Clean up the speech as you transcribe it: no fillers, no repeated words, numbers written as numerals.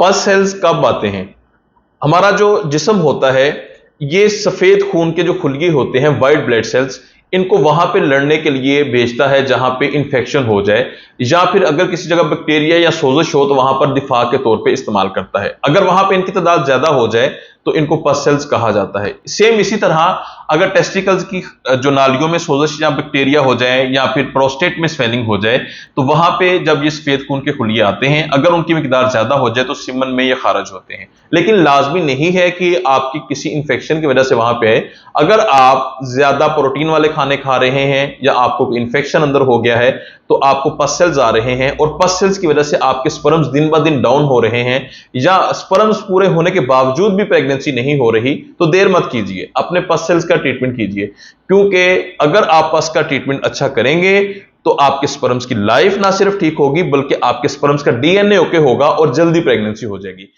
पस सेल्स कब आते हैं? हमारा जो जिस्म होता है, ये सफेद खून के जो खुलगी होते हैं, व्हाइट ब्लड सेल्स, इनको वहां पे लड़ने के लिए भेजता है जहां पे इंफेक्शन हो जाए, या फिर अगर किसी जगह बैक्टीरिया या सोजश हो तो वहां पर दिफा के तौर पे इस्तेमाल करता है। अगर वहां पे इनकी तादाद ज्यादा हो जाए तो इनको पस सेल्स कहा जाता है। सेम इसी तरह अगर टेस्टिकल्स की जो नालियों में सोजश या बैक्टीरिया हो जाए या फिर प्रोस्टेट में स्वेलिंग हो जाए, तो वहां पे जब ये सफेद खून के खुलिये आते हैं, अगर उनकी मिकदार ज्यादा हो जाए तो सिमन में ये खारिज होते हैं। लेकिन लाजमी नहीं है कि आपकी किसी इंफेक्शन की वजह से वहां पे आए। अगर आप ज्यादा प्रोटीन वाले खाने खा रहे हैं या आपको इंफेक्शन अंदर हो गया है तो आपको पस सेल्स आ रहे हैं, और पस सेल्स की वजह से आपके स्पर्म्स दिन ब दिन डाउन हो रहे हैं, या स्पर्म्स पूरे होने के बावजूद भी प्रेगनेंसी नहीं हो रही, तो देर मत कीजिए, अपने पस सेल्स का ट्रीटमेंट कीजिए। क्योंकि अगर आप पस का ट्रीटमेंट अच्छा करेंगे तो आपके स्पर्म्स की लाइफ ना सिर्फ ठीक होगी बल्कि आपके स्पर्म्स का डीएनए ओके होगा और जल्दी प्रेगनेंसी हो जाएगी।